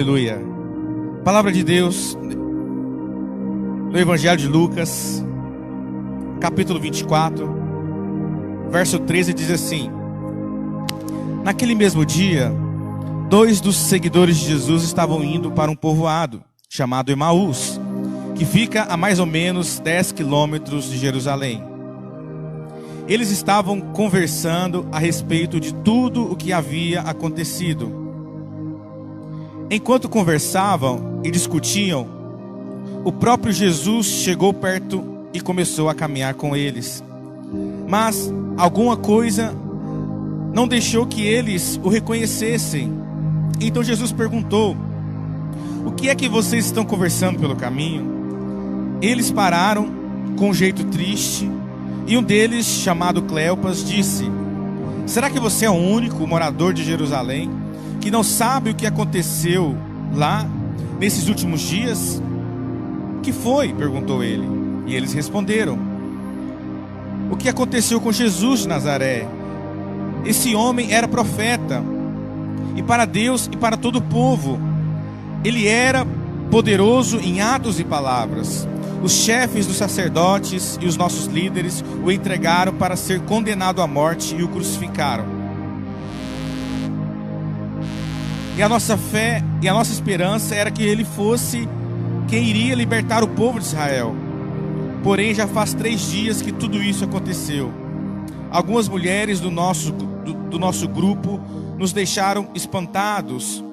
Aleluia. Palavra de Deus no Evangelho de Lucas, capítulo 24, verso 13, diz assim: Naquele mesmo dia, 2 dos seguidores de Jesus estavam indo para um povoado chamado Emaús, que fica a mais ou menos 10 quilômetros de Jerusalém. Eles estavam conversando a respeito de tudo o que havia acontecido. Enquanto conversavam e discutiam, o próprio Jesus chegou perto e começou a caminhar com eles. Mas alguma coisa não deixou que eles o reconhecessem. Então Jesus perguntou: O que é que vocês estão conversando pelo caminho? Eles pararam com um jeito triste, e um deles, chamado Cleopas, disse: Será que você é o único morador de Jerusalém que não sabe o que aconteceu lá nesses últimos dias? Que foi? Perguntou ele. E eles responderam: O que aconteceu com Jesus de Nazaré? Esse homem era profeta, e para Deus e para todo o povo. Ele era poderoso em atos e palavras. Os chefes dos sacerdotes e os nossos líderes o entregaram para ser condenado à morte e o crucificaram. E a nossa fé e a nossa esperança era que ele fosse quem iria libertar o povo de Israel. Porém, já faz 3 dias que tudo isso aconteceu. Algumas mulheres do nosso grupo nos deixaram espantados,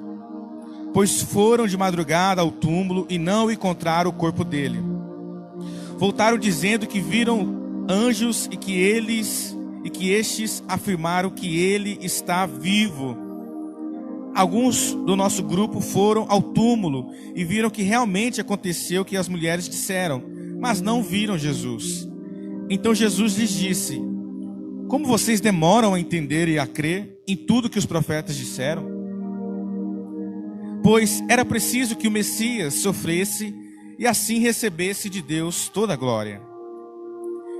pois foram de madrugada ao túmulo e não encontraram o corpo dele. Voltaram dizendo que viram anjos e que estes afirmaram que ele está vivo. Alguns do nosso grupo foram ao túmulo e viram que realmente aconteceu o que as mulheres disseram, mas não viram Jesus. Então Jesus lhes disse: Como vocês demoram a entender e a crer em tudo que os profetas disseram? Pois era preciso que o Messias sofresse e assim recebesse de Deus toda a glória.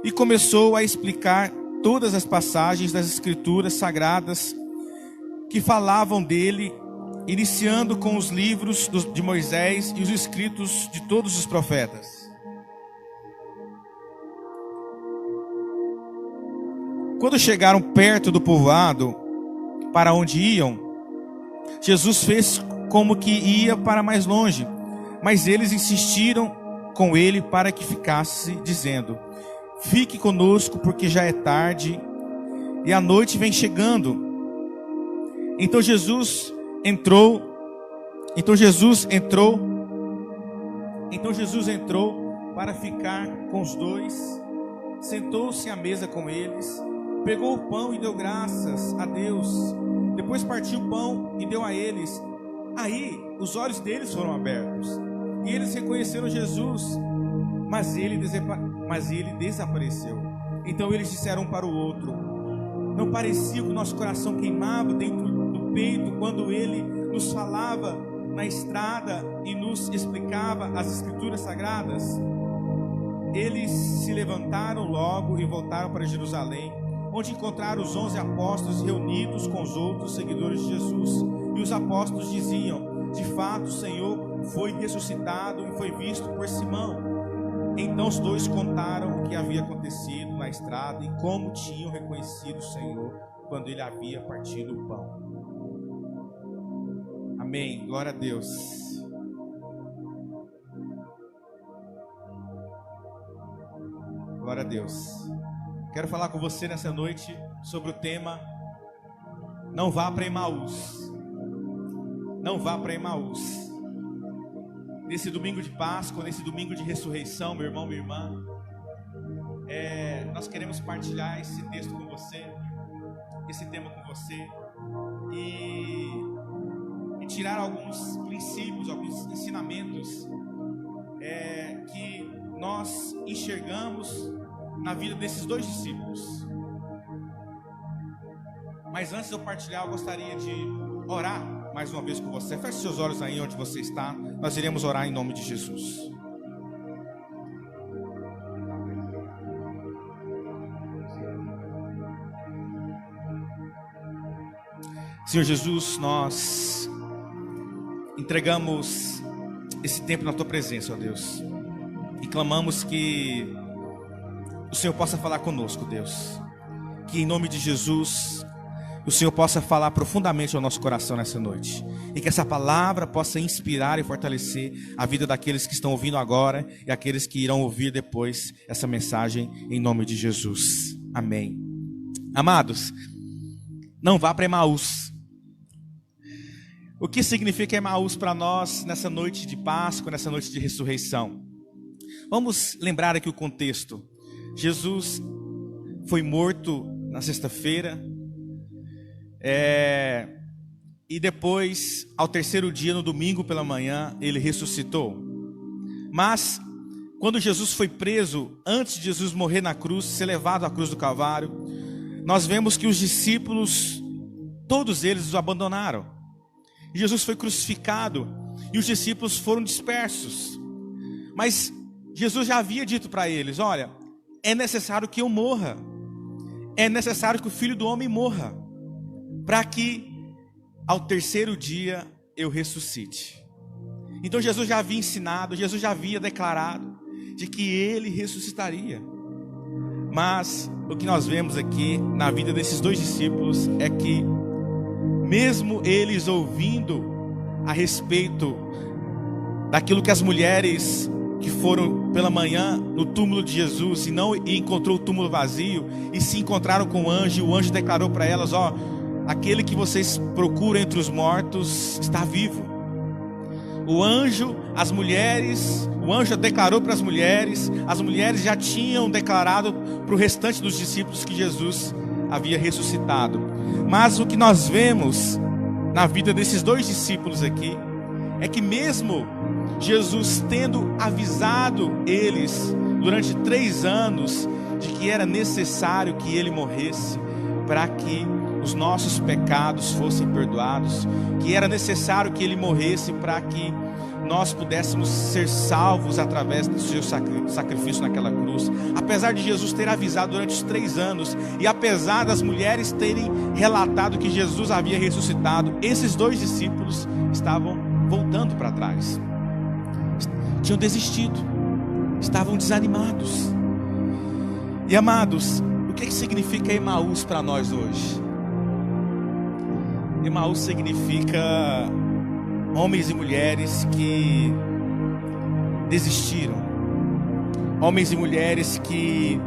E começou a explicar todas as passagens das Escrituras Sagradas que falavam dele, iniciando com os livros de Moisés e os escritos de todos os profetas. Quando chegaram perto do povoado para onde iam, Jesus fez como que ia para mais longe, mas eles insistiram com ele para que ficasse, dizendo: Fique conosco, porque já é tarde e a noite vem chegando. Então Jesus entrou para ficar com os dois, sentou-se à mesa com eles, pegou o pão e deu graças a Deus, depois partiu o pão e deu a eles. Aí os olhos deles foram abertos e eles reconheceram Jesus, mas ele desapareceu. Então eles disseram um para o outro: Não parecia que o nosso coração queimava dentro do peito quando ele nos falava na estrada e nos explicava as Escrituras Sagradas? Eles se levantaram logo e voltaram para Jerusalém, onde encontraram os 11 apóstolos reunidos com os outros seguidores de Jesus. E os apóstolos diziam: De fato, o Senhor foi ressuscitado e foi visto por Simão. Então os dois contaram o que havia acontecido na estrada e como tinham reconhecido o Senhor quando ele havia partido o pão. Amém. Glória a Deus. Glória a Deus. Quero falar com você nessa noite sobre o tema: Não vá para Emaús. Não vá para Emaús. Nesse domingo de Páscoa, nesse domingo de ressurreição, meu irmão, minha irmã, nós queremos partilhar esse texto com você, esse tema com você, e tirar alguns princípios, alguns ensinamentos que nós enxergamos na vida desses 2 discípulos. Mas antes de eu partilhar, eu gostaria de orar mais uma vez com você. Feche seus olhos aí onde você está. Nós iremos orar em nome de Jesus. Senhor Jesus, nós entregamos esse tempo na Tua presença, ó Deus, e clamamos que o Senhor possa falar conosco, Deus, que em nome de Jesus o Senhor possa falar profundamente ao nosso coração nessa noite, e que essa palavra possa inspirar e fortalecer a vida daqueles que estão ouvindo agora e aqueles que irão ouvir depois essa mensagem, em nome de Jesus, amém. Amados, não vá para Emaús. O que significa Emaús para nós nessa noite de Páscoa, nessa noite de ressurreição? Vamos lembrar aqui o contexto. Jesus foi morto na sexta-feira, e depois, ao terceiro dia, no domingo pela manhã, ele ressuscitou. Mas, quando Jesus foi preso, antes de Jesus morrer na cruz, ser levado à cruz do Calvário, nós vemos que os discípulos, todos eles o abandonaram. Jesus foi crucificado e os discípulos foram dispersos. Mas Jesus já havia dito para eles: olha, é necessário que eu morra, é necessário que o Filho do Homem morra, para que ao terceiro dia eu ressuscite. Então Jesus já havia ensinado, Jesus já havia declarado de que ele ressuscitaria. Mas o que nós vemos aqui na vida desses dois discípulos é que, mesmo eles ouvindo a respeito daquilo que as mulheres que foram pela manhã no túmulo de Jesus e encontrou o túmulo vazio e se encontraram com o anjo, e o anjo declarou para elas: ó, aquele que vocês procuram entre os mortos está vivo. O anjo declarou para as mulheres já tinham declarado para o restante dos discípulos que Jesus havia ressuscitado. Mas o que nós vemos na vida desses dois discípulos aqui é que, mesmo Jesus tendo avisado eles durante 3 anos de que era necessário que ele morresse para que os nossos pecados fossem perdoados, que era necessário que ele morresse para que nós pudéssemos ser salvos através do seu sacrifício naquela cruz. Apesar de Jesus ter avisado durante os 3 anos, e apesar das mulheres terem relatado que Jesus havia ressuscitado, esses dois discípulos estavam voltando para trás, tinham desistido, estavam desanimados. E amados, o que significa Emaús para nós hoje? Emaús significa homens e mulheres que desistiram, homens e mulheres que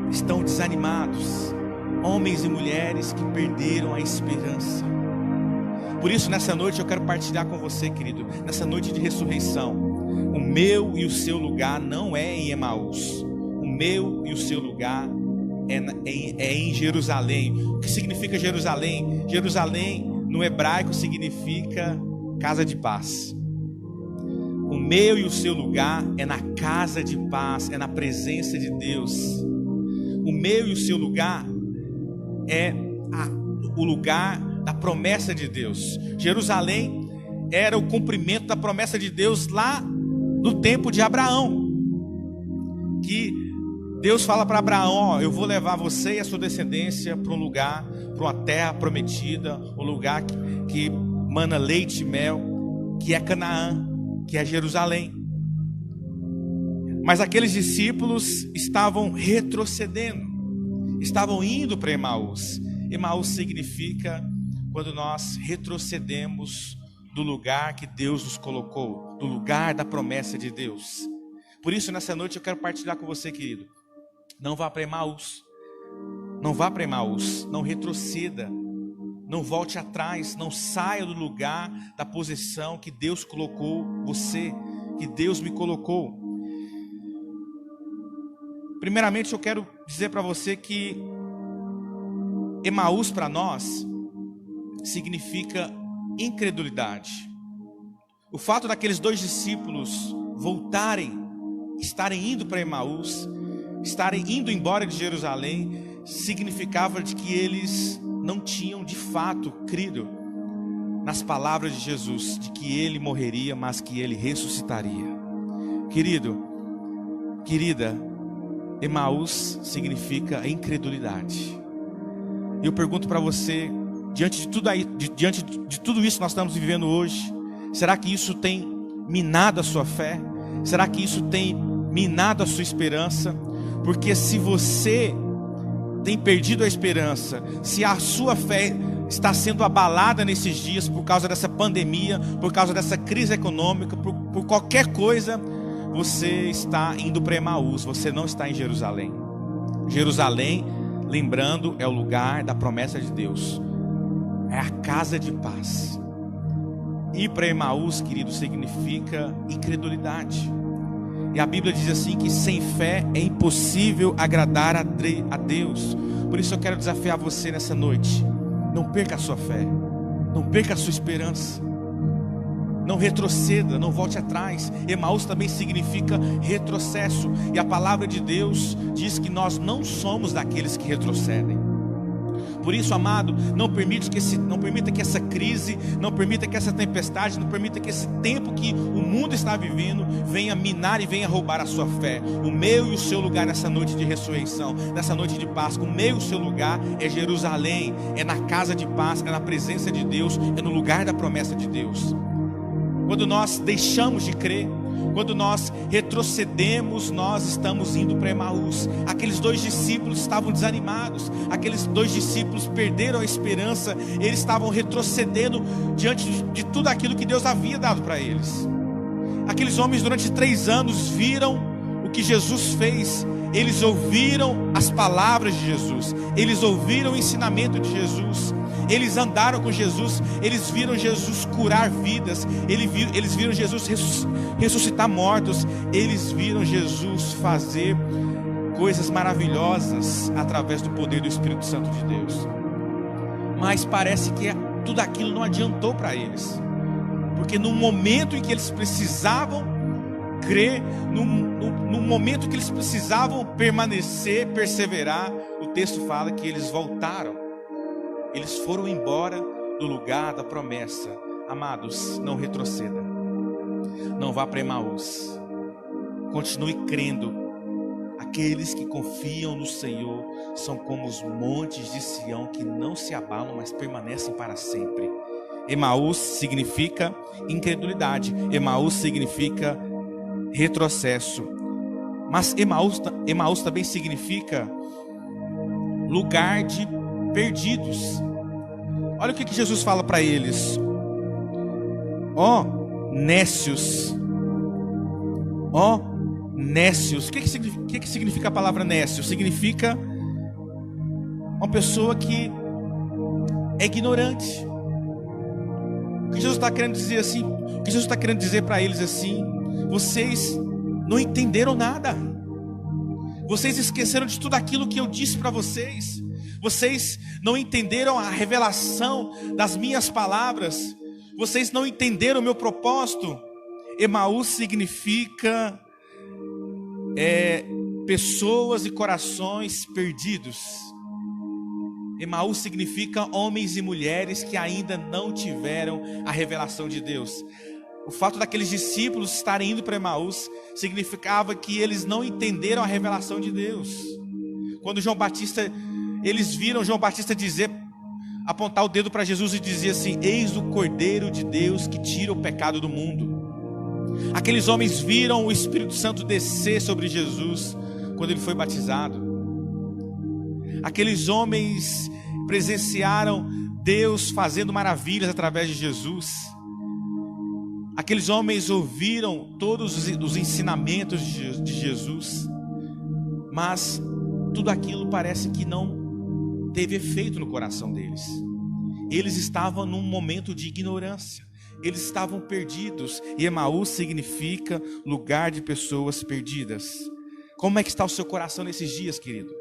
estão desanimados, homens e mulheres que perderam a esperança. Por isso, nessa noite eu quero partilhar com você, querido, nessa noite de ressurreição, o meu e o seu lugar não é em Emaús, o meu e o seu lugar é em Jerusalém. O que significa Jerusalém? Jerusalém no hebraico significa casa de paz. O meu e o seu lugar é na casa de paz, é na presença de Deus. O meu e o seu lugar é o lugar da promessa de Deus. Jerusalém era o cumprimento da promessa de Deus lá no tempo de Abraão, que Deus fala para Abraão: ó, eu vou levar você e a sua descendência para um lugar, para uma terra prometida, um lugar que mana leite e mel, que é Canaã, que é Jerusalém. Mas aqueles discípulos estavam retrocedendo, estavam indo para Emaús. Emaús significa quando nós retrocedemos do lugar que Deus nos colocou, do lugar da promessa de Deus. Por isso, nessa noite eu quero partilhar com você, querido: não vá para Emaús, não vá para Emaús, não retroceda, não volte atrás, não saia do lugar, da posição que Deus colocou você, que Deus me colocou. Primeiramente, eu quero dizer para você que Emaús para nós significa incredulidade. O fato daqueles dois discípulos voltarem, estarem indo para Emaús, estarem indo embora de Jerusalém, significava de que eles não tinham de fato crido nas palavras de Jesus, de que ele morreria, mas que ele ressuscitaria. Querido, querida, Emaús significa incredulidade. Eu pergunto para você: diante de tudo isso que nós estamos vivendo hoje, será que isso tem minado a sua fé? Será que isso tem minado a sua esperança? Porque se você tem perdido a esperança, se a sua fé está sendo abalada nesses dias por causa dessa pandemia, por causa dessa crise econômica, por qualquer coisa, você está indo para Emaús, você não está em Jerusalém. Jerusalém, lembrando, é o lugar da promessa de Deus, é a casa de paz. Ir para Emaús, querido, significa incredulidade. E a Bíblia diz assim que sem fé é impossível agradar a Deus. Por isso eu quero desafiar você nessa noite. Não perca a sua fé, não perca a sua esperança, não retroceda, não volte atrás. Emaús também significa retrocesso, e a palavra de Deus diz que nós não somos daqueles que retrocedem. Por isso, amado, não permita que essa crise, não permita que essa tempestade, não permita que esse tempo que o mundo está vivendo venha minar e venha roubar a sua fé. O meu e o seu lugar nessa noite de ressurreição, nessa noite de Páscoa, o meu e o seu lugar é Jerusalém, é na casa de paz, é na presença de Deus, é no lugar da promessa de Deus. Quando nós deixamos de crer, quando nós retrocedemos, nós estamos indo para Emaús. Aqueles 2 discípulos estavam desanimados, aqueles 2 discípulos perderam a esperança, eles estavam retrocedendo diante de tudo aquilo que Deus havia dado para eles. Aqueles homens durante 3 anos viram o que Jesus fez, eles ouviram as palavras de Jesus, eles ouviram o ensinamento de Jesus, eles andaram com Jesus, eles viram Jesus curar vidas, eles viram Jesus ressuscitar mortos, eles viram Jesus fazer coisas maravilhosas através do poder do Espírito Santo de Deus. Mas parece que tudo aquilo não adiantou para eles, porque no momento em que eles precisavam crer, no momento que eles precisavam permanecer, perseverar, o texto fala que eles voltaram. Eles foram embora do lugar da promessa. Amados, não retroceda. Não vá para Emaús. Continue crendo. Aqueles que confiam no Senhor são como os montes de Sião, que não se abalam, mas permanecem para sempre. Emaús significa incredulidade. Emaús significa retrocesso. Mas Emaús também significa lugar de perdidos. Olha o que Jesus fala para eles: ó nécios, ó nécios. O que significa a palavra nécio? Significa uma pessoa que é ignorante. O que Jesus está querendo dizer assim? O que Jesus está querendo dizer para eles assim: vocês não entenderam nada, vocês esqueceram de tudo aquilo que eu disse para vocês. Vocês não entenderam a revelação das minhas palavras. Vocês não entenderam o meu propósito. Emaús significa pessoas e corações perdidos. Emaús significa homens e mulheres que ainda não tiveram a revelação de Deus. O fato daqueles discípulos estarem indo para Emaús significava que eles não entenderam a revelação de Deus. Quando eles viram João Batista apontar o dedo para Jesus e dizer assim: eis o Cordeiro de Deus que tira o pecado do mundo. Aqueles homens viram o Espírito Santo descer sobre Jesus quando ele foi batizado. Aqueles homens presenciaram Deus fazendo maravilhas através de Jesus. Aqueles homens ouviram todos os ensinamentos de Jesus, mas tudo aquilo parece que não teve efeito no coração deles. Eles estavam num momento de ignorância, eles estavam perdidos. E Emaús significa lugar de pessoas perdidas. Como é que está o seu coração nesses dias, querido?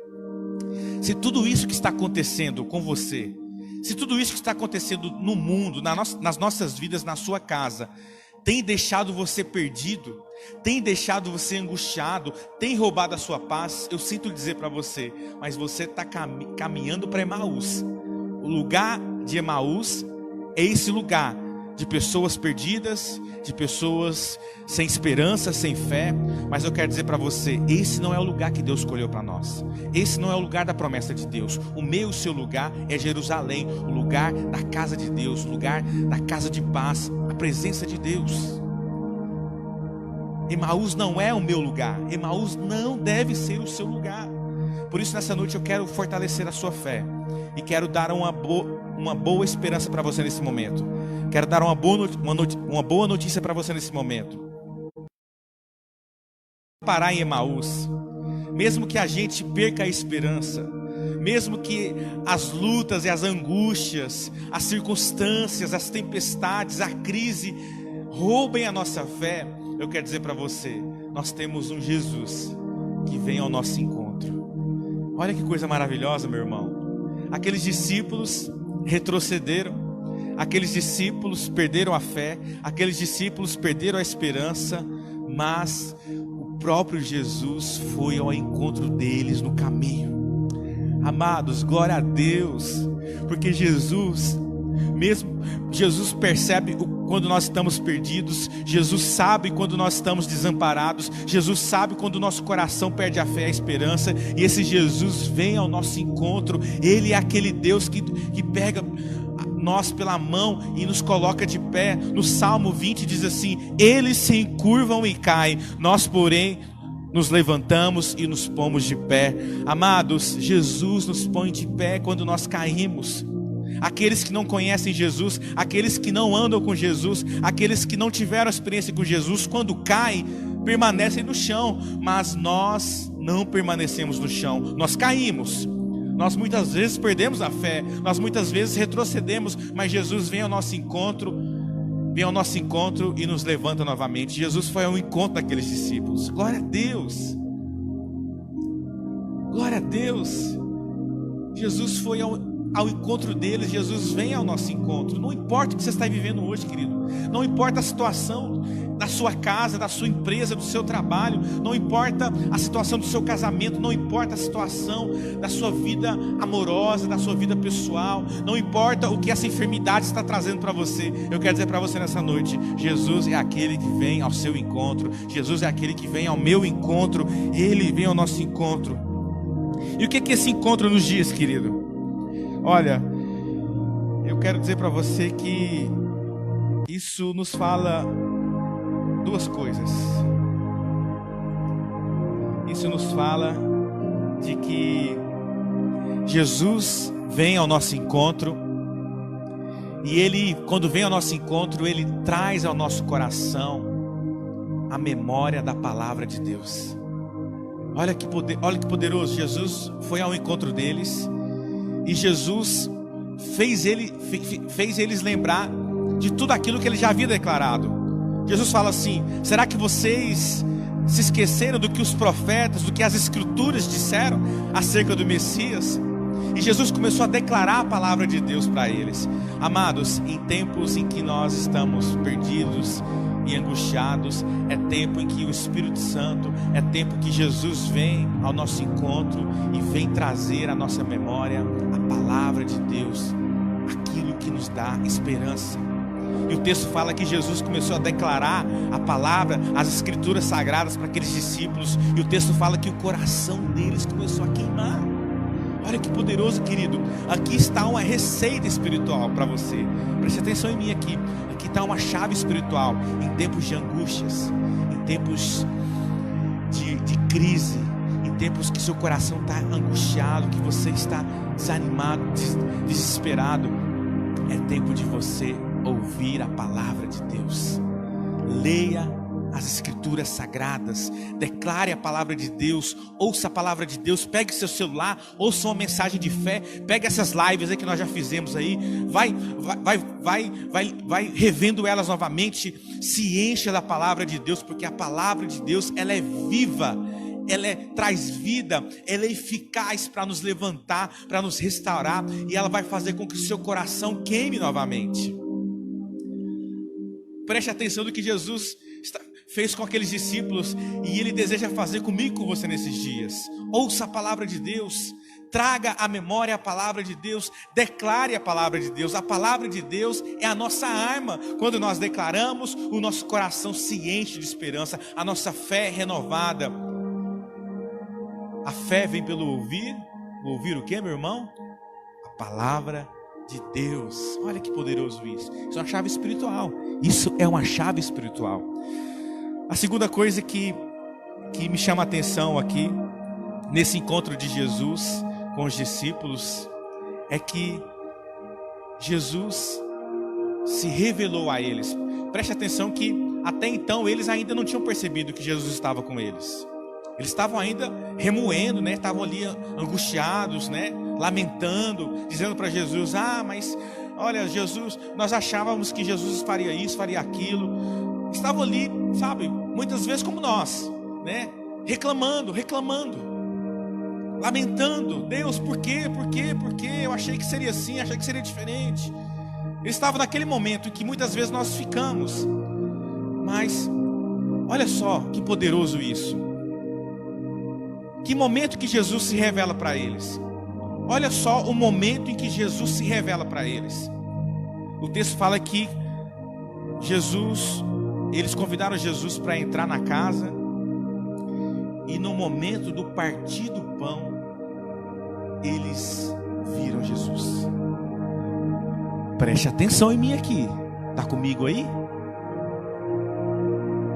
Se tudo isso que está acontecendo com você, se tudo isso que está acontecendo no mundo, nas nossas vidas, na sua casa, tem deixado você perdido, tem deixado você angustiado, tem roubado a sua paz, eu sinto dizer para você, mas você está caminhando para Emaús. O lugar de Emaús é esse lugar de pessoas perdidas, de pessoas sem esperança, sem fé. Mas eu quero dizer para você, esse não é o lugar que Deus escolheu para nós. Esse não é o lugar da promessa de Deus. O meu e o seu lugar é Jerusalém, o lugar da casa de Deus, o lugar da casa de paz, a presença de Deus. Emaús não é o meu lugar. Emaús não deve ser o seu lugar. Por isso, nessa noite eu quero fortalecer a sua fé e quero dar uma boa esperança para você nesse momento. Quero dar uma boa notícia para você nesse momento. Parar em Emaús, mesmo que a gente perca a esperança, mesmo que as lutas e as angústias, as circunstâncias, as tempestades, a crise roubem a nossa fé, eu quero dizer para você, nós temos um Jesus que vem ao nosso encontro. Olha que coisa maravilhosa, meu irmão. Aqueles discípulos retrocederam, aqueles discípulos perderam a fé, aqueles discípulos perderam a esperança, mas o próprio Jesus foi ao encontro deles no caminho. Amados, glória a Deus, porque Jesus percebe quando nós estamos perdidos, Jesus sabe quando nós estamos desamparados, Jesus sabe quando o nosso coração perde a fé e a esperança, e esse Jesus vem ao nosso encontro. Ele é aquele Deus que pega nós pela mão e nos coloca de pé. No Salmo 20 diz assim: eles se encurvam e caem, nós porém nos levantamos e nos pomos de pé. Amados, Jesus nos põe de pé quando nós caímos. Aqueles que não conhecem Jesus, aqueles que não andam com Jesus, aqueles que não tiveram experiência com Jesus, quando caem, permanecem no chão. Mas nós não permanecemos no chão, nós caímos. Nós muitas vezes perdemos a fé, nós muitas vezes retrocedemos, mas Jesus vem ao nosso encontro e nos levanta novamente. Jesus foi ao encontro daqueles discípulos. Glória a Deus. Glória a Deus. Jesus foi ao encontro deles. Jesus vem ao nosso encontro. Não importa o que você está vivendo hoje, querido. Não importa a situação da sua casa, da sua empresa, do seu trabalho. Não importa a situação do seu casamento. Não importa a situação da sua vida amorosa, da sua vida pessoal. Não importa o que essa enfermidade está trazendo para você. Eu quero dizer para você nessa noite: Jesus é aquele que vem ao seu encontro. Jesus é aquele que vem ao meu encontro. Ele vem ao nosso encontro. E o que esse encontro nos diz, querido? Olha, eu quero dizer para você que isso nos fala duas coisas. Isso nos fala de que Jesus vem ao nosso encontro, e Ele, quando vem ao nosso encontro, Ele traz ao nosso coração a memória da palavra de Deus. Olha que poderoso. Jesus foi ao encontro deles, e Jesus fez eles lembrar de tudo aquilo que ele já havia declarado. Jesus fala assim: será que vocês se esqueceram do que os profetas, do que as escrituras disseram acerca do Messias? E Jesus começou a declarar a palavra de Deus para eles. Amados, em tempos em que nós estamos perdidos e angustiados, é tempo em que o Espírito Santo, é tempo que Jesus vem ao nosso encontro e vem trazer à nossa memória a palavra de Deus, aquilo que nos dá esperança. E o texto fala que Jesus começou a declarar a palavra, as escrituras sagradas para aqueles discípulos, e o texto fala que o coração deles começou a queimar. Olha que poderoso, querido. Aqui está uma receita espiritual para você. Preste atenção em mim aqui. Aqui está uma chave espiritual. Em tempos de angústias, em tempos de crise, em tempos que seu coração está angustiado, que você está desanimado, desesperado, é tempo de você ouvir a palavra de Deus. Leia as escrituras sagradas, declare a palavra de Deus, ouça a palavra de Deus, pegue seu celular, ouça uma mensagem de fé, pegue essas lives aí que nós já fizemos aí, vai revendo elas novamente, se encha da palavra de Deus, porque a palavra de Deus, ela é viva, ela traz vida, ela é eficaz para nos levantar, para nos restaurar, e ela vai fazer com que o seu coração queime novamente. Preste atenção no que Jesus fez com aqueles discípulos, e Ele deseja fazer comigo e com você nesses dias. Ouça a palavra de Deus, traga à memória a palavra de Deus, declare a palavra de Deus. A palavra de Deus é a nossa arma. Quando nós declaramos, o nosso coração se enche de esperança, a nossa fé é renovada. A fé vem pelo ouvir. Ouvir o que, meu irmão? A palavra de Deus. Olha que poderoso isso. Isso é uma chave espiritual. Isso é uma chave espiritual. A segunda coisa que me chama a atenção aqui, nesse encontro de Jesus com os discípulos, é que Jesus se revelou a eles. Preste atenção que até então eles ainda não tinham percebido que Jesus estava com eles. Eles estavam ainda remoendo, né? Estavam ali angustiados, né? Lamentando, dizendo para Jesus: mas olha, Jesus, nós achávamos que Jesus faria isso, faria aquilo. Estavam ali, sabe, muitas vezes como nós, né? Reclamando, lamentando. Deus, por quê? Eu achei que seria assim, achei que seria diferente. Eles estavam naquele momento em que muitas vezes nós ficamos. Mas olha só que poderoso isso. Que momento que Jesus se revela para eles. Olha só o momento em que Jesus se revela para eles. O texto fala que eles convidaram Jesus para entrar na casa. E no momento do partir do pão, eles viram Jesus. Preste atenção em mim aqui. Está comigo aí?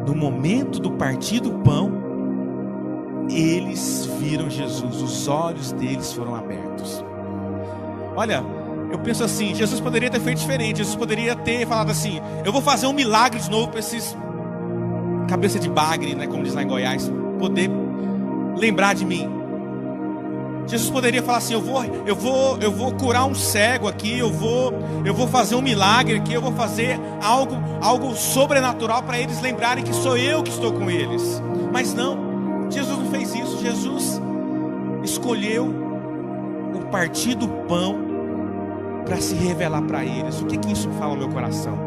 No momento do partir do pão, eles viram Jesus. Os olhos deles foram abertos. Olha, eu penso assim, Jesus poderia ter feito diferente. Jesus poderia ter falado assim: eu vou fazer um milagre de novo para esses cabeça de bagre, né, como diz lá em Goiás, poder lembrar de mim. Jesus poderia falar assim: eu vou curar um cego aqui, eu vou fazer um milagre aqui, eu vou fazer algo sobrenatural para eles lembrarem que sou eu que estou com eles. Mas não, Jesus não fez isso. Jesus escolheu o partir do pão para se revelar para eles. O que isso fala ao meu coração?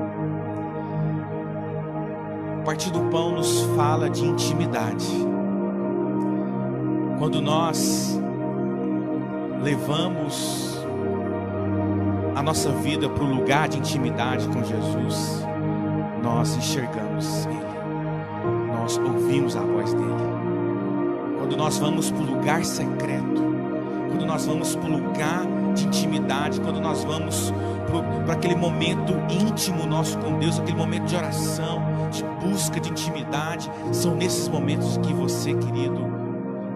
O partir do pão nos fala de intimidade. Quando nós levamos a nossa vida para o lugar de intimidade com Jesus, nós enxergamos Ele, nós ouvimos a voz dEle. Quando nós vamos para o lugar secreto, quando nós vamos para o lugar de intimidade, quando nós vamos para aquele momento íntimo nosso com Deus, aquele momento de oração, de busca, de intimidade, são nesses momentos que você, querido,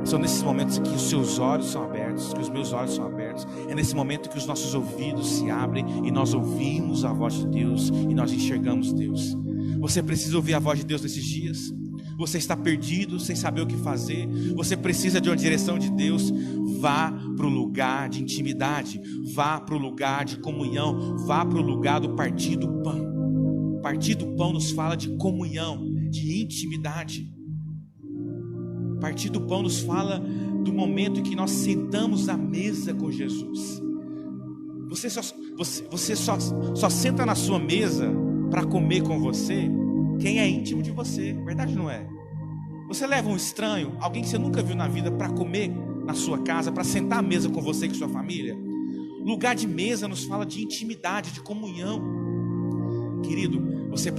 são nesses momentos que os seus olhos são abertos, que os meus olhos são abertos. É nesse momento que os nossos ouvidos se abrem e nós ouvimos a voz de Deus e nós enxergamos Deus. Você precisa ouvir a voz de Deus nesses dias? Você está perdido, sem saber o que fazer? Você precisa de uma direção de Deus? Vá para o lugar de intimidade, vá para o lugar de comunhão, vá para o lugar do partir do pão. Partir do pão nos fala de comunhão, de intimidade. Partir do pão nos fala do momento em que nós sentamos à mesa com Jesus. Você só senta na sua mesa para comer com você quem é íntimo de você, verdade não é? Você leva um estranho, alguém que você nunca viu na vida, para comer na sua casa, para sentar à mesa com você e com sua família? Lugar de mesa nos fala de intimidade, de comunhão. Querido, você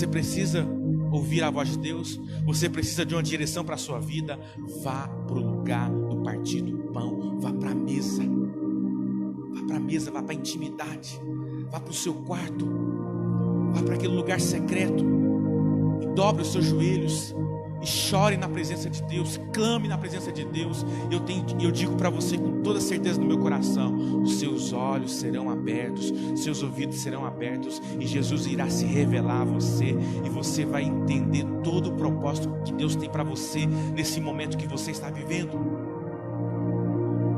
precisa ouvir a voz de Deus, você precisa de uma direção para a sua vida. Vá para o lugar do partir do pão, vá para a mesa, vá para a intimidade, vá para o seu quarto, vá para aquele lugar secreto e dobre os seus joelhos e chore na presença de Deus, clame na presença de Deus. Eu digo para você com toda certeza no meu coração: os seus olhos serão abertos, seus ouvidos serão abertos, e Jesus irá se revelar a você, e você vai entender todo o propósito que Deus tem para você nesse momento que você está vivendo.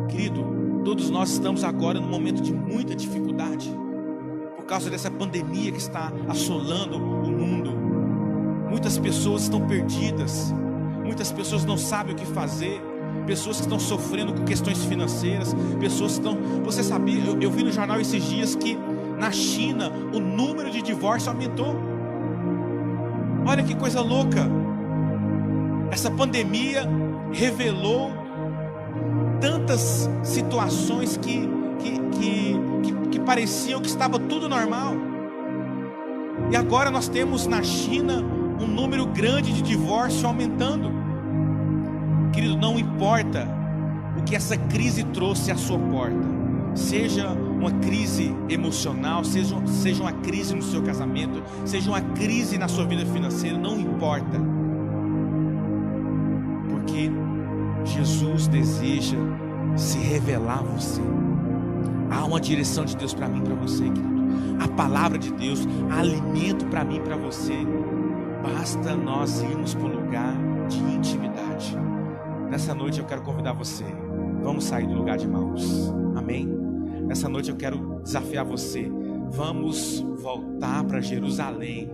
Querido, todos nós estamos agora num momento de muita dificuldade, por causa dessa pandemia que está assolando o mundo. Muitas pessoas estão perdidas, muitas pessoas não sabem o que fazer, pessoas que estão sofrendo com questões financeiras, pessoas que estão... Você sabia, eu vi no jornal esses dias que na China o número de divórcios aumentou. Olha que coisa louca. Essa pandemia revelou tantas situações que pareciam que estava tudo normal. E agora nós temos na China um número grande de divórcio aumentando. Querido, não importa o que essa crise trouxe à sua porta, seja uma crise emocional, seja uma crise no seu casamento, seja uma crise na sua vida financeira, não importa, porque Jesus deseja se revelar a você. Há uma direção de Deus para mim e para você, querido. A palavra de Deus, há alimento para mim e para você. Basta nós irmos para um lugar de intimidade. Nessa noite eu quero convidar você. Vamos sair do lugar de maus. Amém? Nessa noite eu quero desafiar você. Vamos voltar para Jerusalém.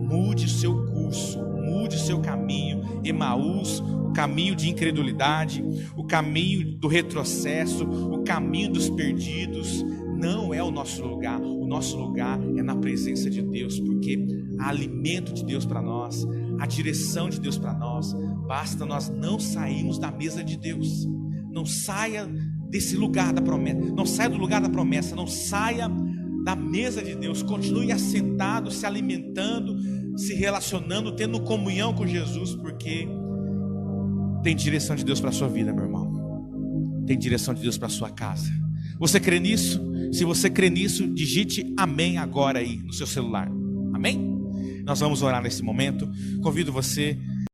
Mude o seu curso, mude o seu caminho. Emaús, o caminho de incredulidade, o caminho do retrocesso, o caminho dos perdidos. Não é o nosso lugar. O nosso lugar é na presença de Deus, porque há alimento de Deus para nós, a direção de Deus para nós. Basta nós não sairmos da mesa de Deus. Não saia desse lugar da promessa, não saia do lugar da promessa, não saia da mesa de Deus. Continue assentado, se alimentando, se relacionando, tendo comunhão com Jesus, porque tem direção de Deus para a sua vida, meu irmão. Tem direção de Deus para a sua casa. Você crê nisso? Se você crê nisso, digite amém agora aí no seu celular. Amém? Nós vamos orar nesse momento. Convido você